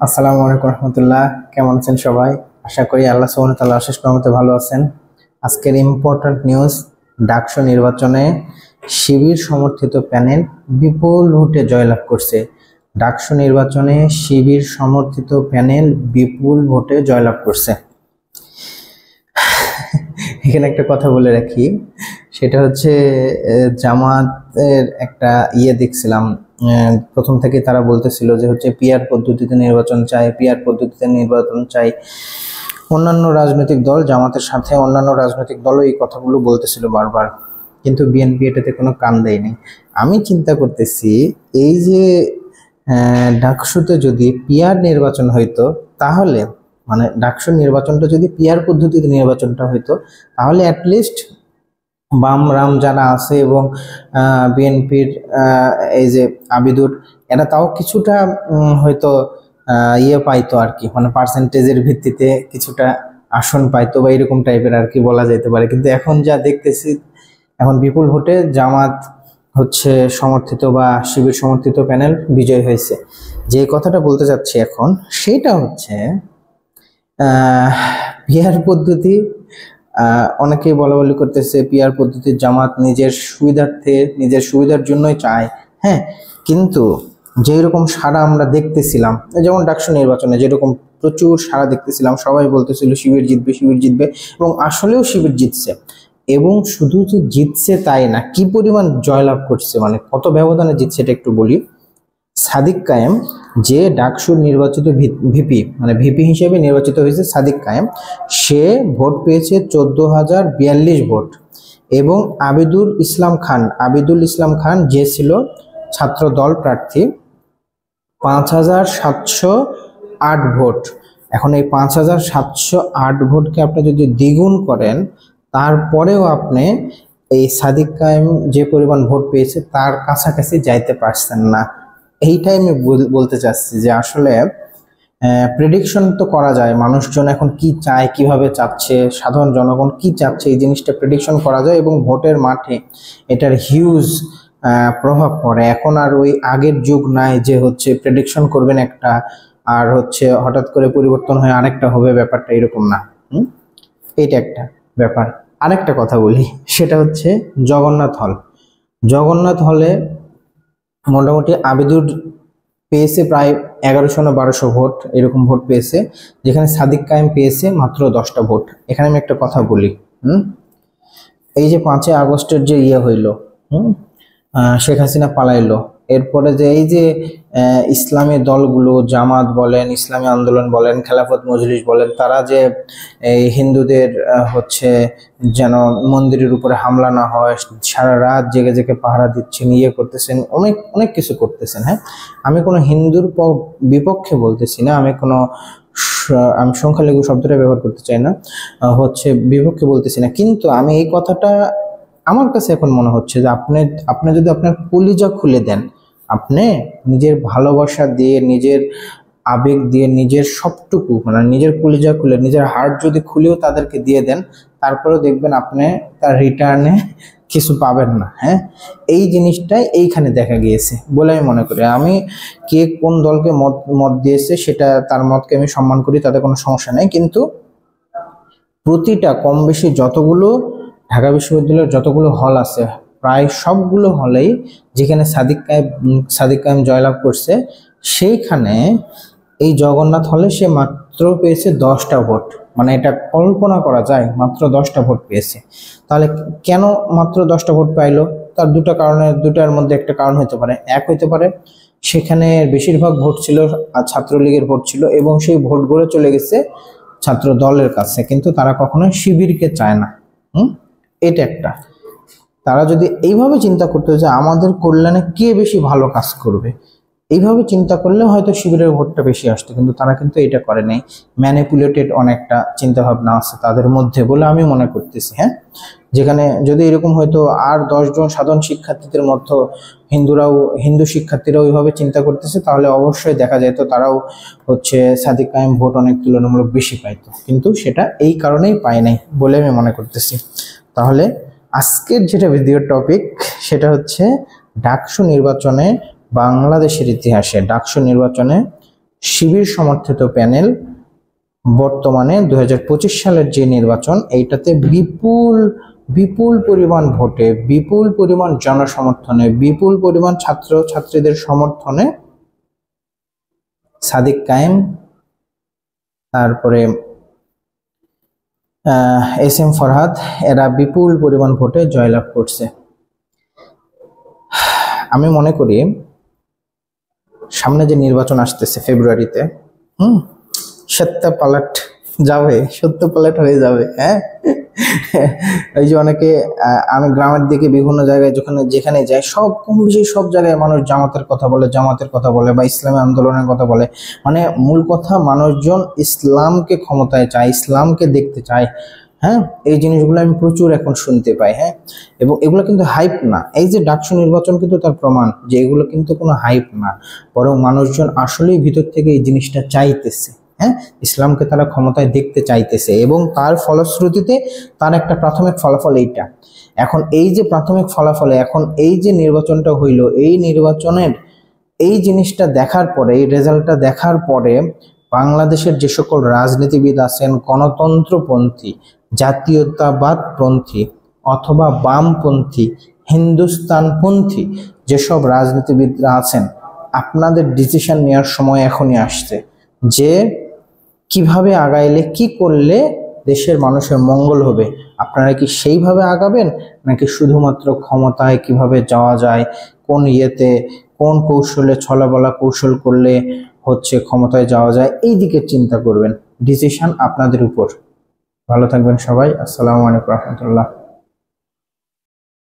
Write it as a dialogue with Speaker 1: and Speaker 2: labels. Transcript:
Speaker 1: আসসালামু আলাইকুম রহমতুল্লাহ। কেমন আছেন সবাই? আশা করি আল্লাহ সুবহানাহু ওয়া তাআলার অশেষ রহমতে ভালো আছেন। আজকের ইম্পর্ট্যান্ট নিউজ, ডাকসু নির্বাচনে শিবির সমর্থিত প্যানেল বিপুল ভোটে জয়লাভ করছে। ডাকসু নির্বাচনে শিবির সমর্থিত প্যানেল বিপুল ভোটে জয়লাভ করছে। এখানে একটা কথা বলে রাখি, সেটা হচ্ছে জামাতের একটা দেখছিলাম। প্রথম থেকে তারা বলতেছিল যে হচ্ছে পিআর পদ্ধতিতে নির্বাচন চাই, পিআর পদ্ধতিতে নির্বাচন চাই। অন্যান্য রাজনৈতিক দল, জামাতের সাথে অন্যান্য রাজনৈতিক দলও এই কথাগুলো বলতেছিল বারবার, কিন্তু বিএনপি এটাতে কোনো কান দেয়নি। আমি চিন্তা করতেছি, এই যে ডাকসুতে যদি পিআর নির্বাচন হইতো, তাহলে মানে ডাকসু নির্বাচনটা যদি পিআর পদ্ধতিতে নির্বাচনটা হইতো, তাহলে অ্যাটলিস্ট বাম রাম যারা আছে এবং বিএনপির এই যে আবিদুর, এরা তাও কিছুটা হয়তো পাইতো আর কি, মানে পার্সেন্টেজের ভিত্তিতে কিছুটা আসন পাইতো বা এরকম টাইপের আর কি বলা যেতে পারে। কিন্তু এখন যা দেখতেছি, এখন বিপুল ভোটে জামাত হচ্ছে সমর্থিত বা শিবির সমর্থিত প্যানেল বিজয় হয়েছে। যে কথাটা বলতে চাচ্ছি এখন, সেটা হচ্ছে পিআর পদ্ধতি। অনেকেই বলা বলি করতেছে পিআর পদ্ধতির জামাত নিজের সুবিধার্থে, নিজের সুবিধার জন্যই চায়। হ্যাঁ, কিন্তু যেই রকম সাড়া আমরা দেখতেছিলাম, যেমন ডাকসু নির্বাচনে যেরকম প্রচুর সাড়া দেখতেছিলাম, সবাই বলতেছিল শিবির জিতবে, শিবির জিতবে, এবং আসলেও শিবির জিতছে। এবং শুধু যে জিতছে তাই না, কি পরিমাণ জয়লাভ করছে, মানে কত ব্যবধানে জিতছে এটা একটু বলি। সাদিক কায়েম, যে ডাকসুর নির্বাচিত ভিপি, মানে ভিপি হিসেবে নির্বাচিত হয়েছে সাদিক কায়েম, সে ভোট পেয়েছে 14,042 ভোট। এবং আবিদুল ইসলাম খান যে ছিল ছাত্র দল প্রার্থী, 5,708 ভোট। এখন এই 5,708 ভোটকে আপনি যদি দ্বিগুণ করেন, তারপরেও আপনি এই সাদিক কায়েম যে পরিমাণ ভোট পেয়েছে তার কাছাকাছি যাইতে পারছেন না। এইটাই আমি বলতে চাচ্ছি যে আসলে প্রেডিকশন তো করা যায়, মানুষজন এখন কি চায়, কিভাবে চাচ্ছে, সাধারণ জনগণ কি চাচ্ছে, এই জিনিসটা প্রেডিকশন করা যায় এবং ভোটের মাঠে এটার হিউজ প্রভাব পড়ে। এখন আর ওই আগের যুগ নাই যে হচ্ছে প্রেডিকশন করবেন একটা আর হচ্ছে হঠাৎ করে পরিবর্তন হয়ে আরেকটা হবে, ব্যাপারটা এরকম না। এইটা একটা ব্যাপার। আরেকটা কথা বলি, সেটা হচ্ছে জগন্নাথ হলে মোটামুটি আবিদুর পেয়েছে প্রায় 1100 না 1200 ভোট, এরকম ভোট পেয়েছে, যেখানে সাদিক কায়েম পেয়েছে মাত্র 10টা ভোট। এখানে আমি একটা কথা বলি, এই যে 5ই আগস্টের যে হইল, শেখ হাসিনা পালাইলো, এরপরে যে এই যে ইসলামী দলগুলো, জামাত বলেন, ইসলামী আন্দোলন বলেন, খেলাফত মজলিস বলেন, তারা যে এই হিন্দুদের হচ্ছে যেন মন্দিরের উপরে হামলা না হয়, সারা রাত জেগে জেগে পাহারা দিচ্ছেন, করতেছেন, অনেক অনেক কিছু করতেছেন। হ্যাঁ, আমি কোনো হিন্দুর বিপক্ষে বলতেছি না, আমি সংখ্যালঘু শব্দটা ব্যবহার করতে চাই না, হচ্ছে বিপক্ষে বলতেছি না, কিন্তু আমি এই কথাটা, আমার কাছে এখন মনে হচ্ছে যে আপনি যদি আপনার কলিজা খুলে দেন, আপনি নিজের ভালোবাসা দিয়ে, নিজের আবেগ দিয়ে, নিজের সবটুকু, মানে নিজের কলিজা খুলে, নিজের হার্ট যদি খুলেও তাদেরকে দিয়ে দেন, তারপরেও দেখবেন আপনি তার রিটার্নে কিছু পাবেন না। হ্যাঁ, এই জিনিসটাই এইখানে দেখা গিয়েছে বলে আমি মনে করি। আমি কে কোন দলকে মত দিয়েছে, সেটা তার মতকে আমি সম্মান করি, তাতে কোনো সমস্যা নেই, কিন্তু প্রতিটা কম বেশি যতগুলো ঢাকা বিশ্ববিদ্যালয়ের যতগুলো হল আছে, প্রায় সবগুলো হলেই যেখানে সাদিক কায়েম জয়লাভ করছে, সেইখানে এই জগন্নাথ হলে সে মাত্র পেয়েছে 10টা ভোট। মানে এটা কল্পনা করা যায়, মাত্র 10টা ভোট পেয়েছে। তাহলে কেন মাত্র 10টা ভোট পাইলো? তার দুটার মধ্যে একটা কারণ হতে পারে। এক হইতে পারে সেখানে বেশিরভাগ ভোট ছিল ছাত্রলীগের ভোট ছিল, এবং সেই ভোটগুলো চলে গেছে ছাত্র দলের কাছে, কিন্তু তারা কখনোই শিবিরকে চায় না। এটা একটা, তারা যদি এইভাবে চিন্তা করতো যে আমাদের কল্যাণে কে বেশি ভালো কাজ করবে, এইভাবে চিন্তা করলে হয়তো শিবিরের ভোটটা বেশি আসতো, কিন্তু তারা কিন্তু এটা করে নাই। ম্যানিপুলেটেড অনেকটা চিন্তা ভাবনা আছে তাদের মধ্যে বলে আমি মনে করতেছি। হ্যাঁ, যেখানে যদি এরকম হয়তো আর 10 জন সাধারণ শিক্ষার্থীদের মধ্যে হিন্দু শিক্ষার্থীরা ওইভাবে চিন্তা করতেছে, তাহলে অবশ্যই দেখা যেত তারাও হচ্ছে সাদিক কায়েম ভোট অনেক তুলনামূলক বেশি পাইতো, কিন্তু সেটা এই কারণেই পায় নাই বলে আমি মনে করতেছি। তাহলে আজকের যেটা ভিডিওর টপিক, সেটা হচ্ছে ডাকসু নির্বাচনে বাংলাদেশের ইতিহাসে ডাকসু নির্বাচনে শিবির সমর্থিত প্যানেল বর্তমানে 2025 সালের যে নির্বাচন, এইটাতে বিপুল বিপুল পরিমাণ ভোটে, বিপুল পরিমাণ জনসমর্থনে, বিপুল পরিমাণ ছাত্র ছাত্রীদের সমর্থনে সাদিক কায়েম, তারপরে এস.এম. ফরহাদ, এরা বিপুল পরিমাণ ভোটে জয়লাভ করছে। আমি মনে করি সামনে যে নির্বাচন আসতেছে ফেব্রুয়ারিতে, সত্য পালট যাবে, সত্য পালট হয়ে যাবে। হ্যাঁ, এই যে অনেকে, আমি গ্রামের দিকে বিভিন্ন জায়গায় যেখানে যাই, সব কম বেশি সব জায়গায় মানুষ জামাতের কথা বলে বা ইসলামী আন্দোলনের কথা বলে। মানে মূল কথা, মানুষজন ইসলামকে ক্ষমতায় চায়, ইসলামকে দেখতে চায়। হ্যাঁ, এই জিনিসগুলো আমি প্রচুর এখন শুনতে পাই। হ্যাঁ, এবং এগুলো কিন্তু হাইপ না। এই যে ডাকসু নির্বাচন কিন্তু তার প্রমাণ যে এগুলো কিন্তু কোনো হাইপ না, বরং মানুষজন আসলেই ভিতর থেকে এই জিনিসটা চাইতেছে। হ্যাঁ, ইসলামকে তারা ক্ষমতায় দেখতে চাইতেছে, এবং তার ফলশ্রুতিতে তার একটা প্রাথমিক ফলাফল এইটা। এখন এই যে প্রাথমিক ফলাফলে, এখন এই যে নির্বাচনটা হইল, এই নির্বাচনের এই জিনিসটা দেখার পরে, এই রেজাল্টটা দেখার পরে বাংলাদেশের যে সকল রাজনীতিবিদ আছেন, গণতন্ত্রপন্থী, জাতীয়তাবাদপন্থী অথবা বামপন্থী, হিন্দুস্তানপন্থী যেসব রাজনীতিবিদরা আছেন, আপনাদের ডিসিশন নেওয়ার সময় এখনই আসছে যে কিভাবে আগাইলে, কি করলে দেশের মানুষের মঙ্গল হবে। আপনারা কি সেইভাবে আগাবেন, নাকি শুধুমাত্র ক্ষমতায় কিভাবে যাওয়া যায়, কোন কোন কৌশলে, ছলাবলা কৌশল করলে হচ্ছে ক্ষমতায় যাওয়া যায়, এই দিকে চিন্তা করবেন। ডিসিশন আপনাদের উপর। ভালো থাকবেন সবাই। আসসালামু আলাইকুম রহমতুল্লাহ।